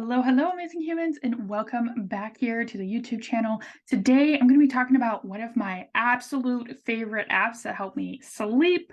Hello, hello, amazing humans, and welcome back here to the YouTube channel. Today, I'm going to be talking about one of my absolute favorite apps that help me sleep,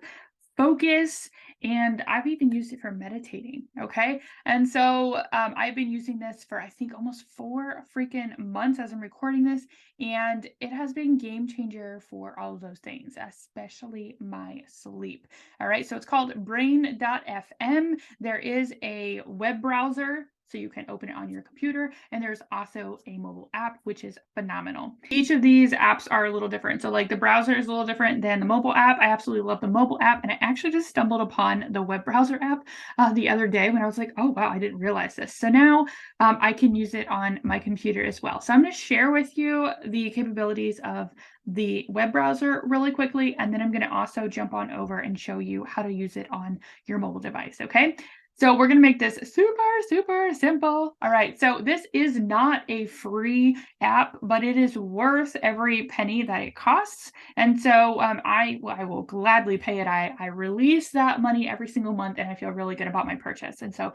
focus, and I've even used it for meditating. Okay. And so I've been using this for, I think, almost 4 freaking months as I'm recording this, and it has been game changer for all of those things, especially my sleep. All right. So it's called brain.fm. There is a web browser, so you can open it on your computer, and there's also a mobile app, which is phenomenal. Each of these apps are a little different. So like the browser is a little different than the mobile app. I absolutely love the mobile app, and I actually just stumbled upon the web browser app the other day when I was like, oh wow, I didn't realize this. So now I can use it on my computer as well. So I'm going to share with you the capabilities of the web browser really quickly, and then I'm going to also jump on over and show you how to use it on your mobile device. Okay. So we're going to make this super simple. All right. So this is not a free app, but it is worth every penny that it costs. And so I will gladly pay it. I release that money every single month, and I feel really good about my purchase. And so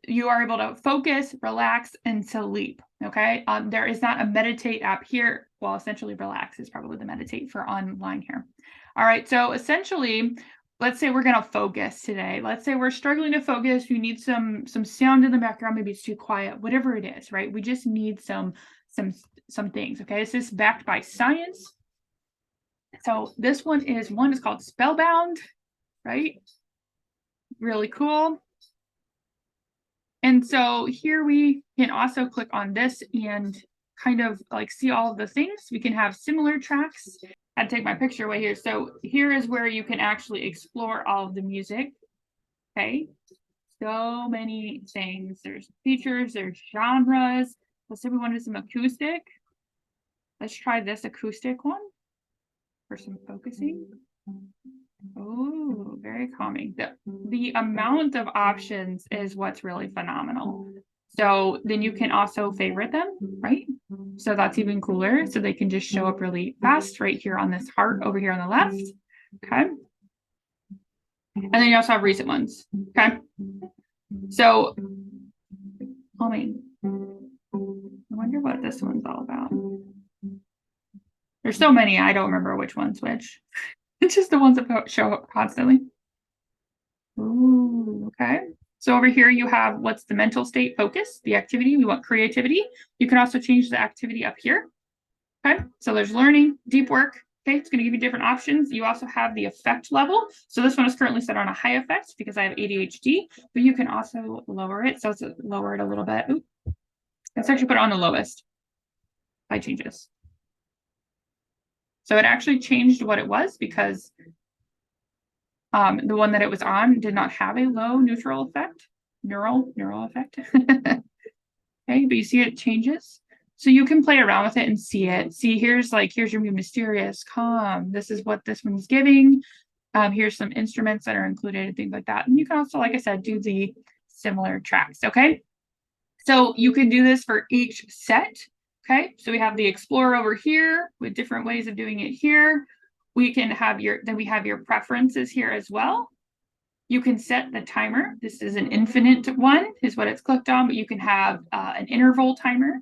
you are able to focus, relax, and sleep. Okay. There is not a meditate app here. Well, essentially relax is probably the meditate for online here. All right. So essentially, let's say we're going to focus today. Let's say we're struggling to focus. You need some sound in the background. Maybe it's too quiet, whatever it is, right? We just need some things. Okay. This is backed by science. So this one is called Spellbound, right? Really cool. And so here we can also click on this and kind of like see all of the things. We can have similar tracks. I'd take my picture away here. So here is where you can actually explore all of the music. Okay. So many things. There's features, there's genres. Let's say we wanted some acoustic. Let's try this acoustic one for some focusing. Oh, very calming. The amount of options is what's really phenomenal. So then you can also favorite them, right? So that's even cooler. So they can just show up really fast right here on this heart over here on the left. Okay. And then you also have recent ones. Okay. So calming. I wonder what this one's all about. There's so many, I don't remember which one's which. It's just the ones that show up constantly. Ooh, okay. So over here you have what's the mental state, focus, the activity. We want creativity. You can also change the activity up here. Okay. So there's learning, deep work. Okay. It's going to give you different options. You also have the effect level. So this one is currently set on a high effect because I have ADHD, but you can also lower it. So it's lower it a little bit. Ooh. Let's actually put it on the lowest. I change this. So it actually changed what it was because the one that it was on did not have a low neural effect. Okay, but you see it changes. So you can play around with it and see it. See, here's your mysterious, calm. This is what this one's giving. Here's some instruments that are included and things like that. And you can also, like I said, do the similar tracks. Okay. So you can do this for each set. Okay. So we have the Explorer over here with different ways of doing it here. We can have we have your preferences here as well. You can set the timer. This is an infinite one, is what it's clicked on, but you can have an interval timer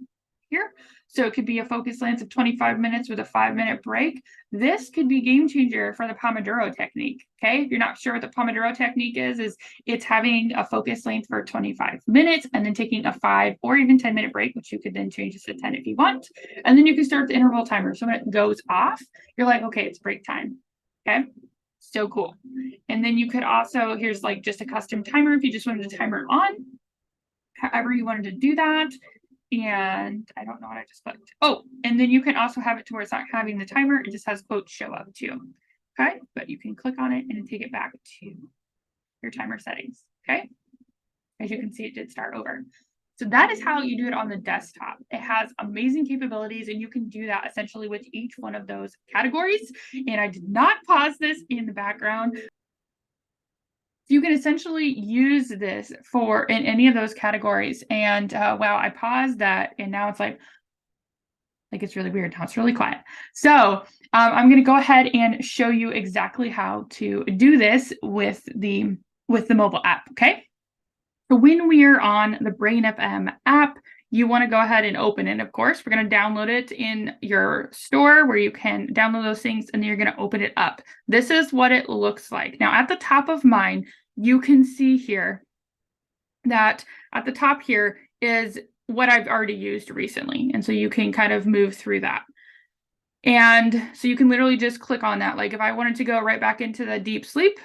here. So it could be a focus length of 25 minutes with a 5-minute break. This could be game changer for the Pomodoro technique. Okay. If you're not sure what the Pomodoro technique is it's having a focus length for 25 minutes and then taking a 5 or even 10-minute break, which you could then change this to 10 if you want. And then you can start the interval timer. So when it goes off, you're like, okay, it's break time. Okay. So cool. And then you could also, here's like just a custom timer if you just wanted to timer on, however you wanted to do that. And I don't know what I just clicked. Oh, and then you can also have it to where it's not having the timer. It just has quote show up too. Okay. But you can click on it and take it back to your timer settings. Okay. As you can see, it did start over. So that is how you do it on the desktop. It has amazing capabilities, and you can do that essentially with each one of those categories. And I did not pause this in the background. You can essentially use this for in any of those categories. And wow, I paused that, and now it's like it's really weird. Now it's really quiet. So I'm going to go ahead and show you exactly how to do this with the mobile app. Okay. So when we are on the Brain FM app, you want to go ahead and open it. Of course, we're going to download it in your store where you can download those things, and then you're going to open it up. This is what it looks like. Now, at the top of mine, you can see here that at the top here is what I've already used recently. And so you can kind of move through that. And so you can literally just click on that. Like if I wanted to go right back into the deep sleep,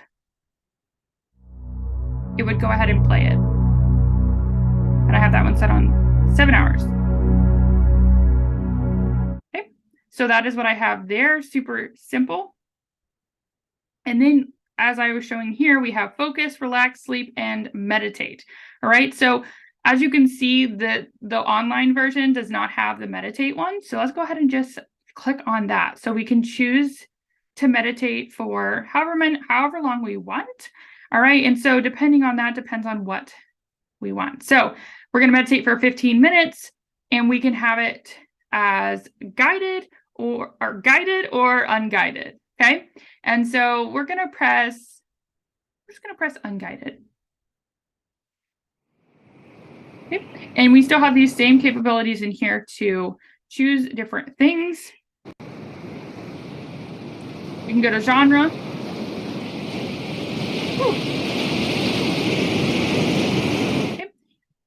it would go ahead and play it. And I have that one set on 7 hours. Okay, so that is what I have there. Super simple. And then as I was showing here, we have focus, relax, sleep, and meditate. All right, so as you can see, the online version does not have the meditate one. So let's go ahead and just click on that. So we can choose to meditate for however long we want. All right, and so depending on that depends on what we want. So we're going to meditate for 15 minutes, and we can have it as guided or unguided. Okay, and so we're just going to press unguided. Okay. And we still have these same capabilities in here to choose different things. You can go to genre. Okay.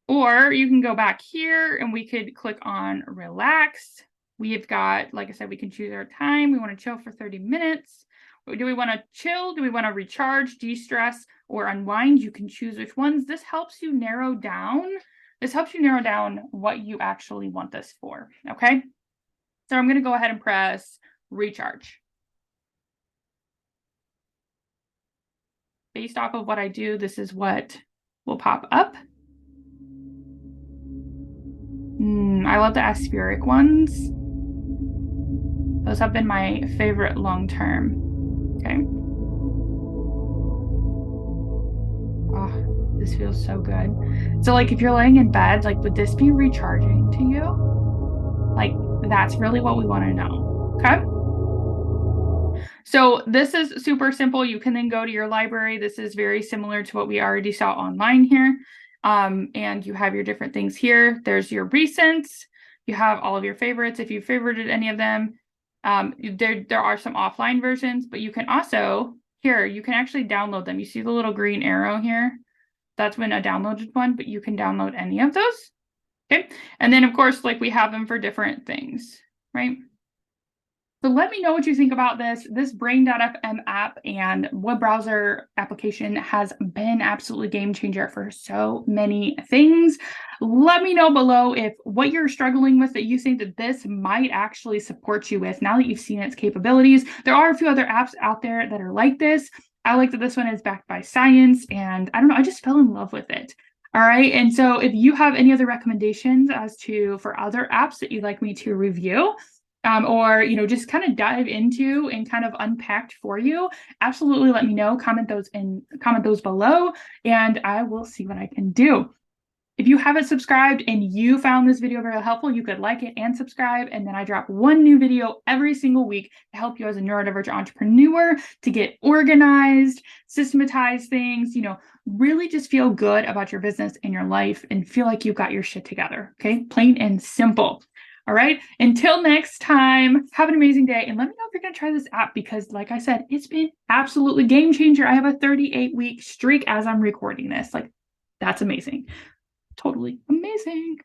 Or you can go back here and we could click on relax. We've got, like I said, we can choose our time. We want to chill for 30 minutes. Do we want to chill? Do we want to recharge, de-stress, or unwind? You can choose which ones. This helps you narrow down what you actually want this for, okay? So I'm going to go ahead and press recharge. Based off of what I do, this is what will pop up. I love the atmospheric ones. Those have been my favorite long-term, okay? Oh, this feels so good. So like if you're laying in bed, like would this be recharging to you? Like that's really what we want to know, okay? So this is super simple. You can then go to your library. This is very similar to what we already saw online here. And you have your different things here. There's your recents. You have all of your favorites. If you favorited any of them, there are some offline versions, but you can also, you can actually download them. You see the little green arrow here? That's when a downloaded one, but you can download any of those. Okay. And then of course, like we have them for different things, right? So let me know what you think about this Brain.fm app and web browser application has been absolutely game changer for so many things. Let me know below if what you're struggling with that you think that this might actually support you with now that you've seen its capabilities. There are a few other apps out there that are like this. I like that this one is backed by science, and I don't know, I just fell in love with it. All right, and so if you have any other recommendations for other apps that you'd like me to review, or just kind of dive into and kind of unpacked for you, absolutely let me know. Comment those below, and I will see what I can do. If you haven't subscribed and you found this video very helpful, you could like it and subscribe, and then I drop one new video every single week to help you as a neurodivergent entrepreneur to get organized, systematize things, really just feel good about your business and your life and feel like you've got your shit together, okay? Plain and simple. All right, until next time, have an amazing day, and let me know if you're going to try this app because, like I said, it's been absolutely game changer. I have a 38-week streak as I'm recording this. Like, that's amazing. Totally amazing.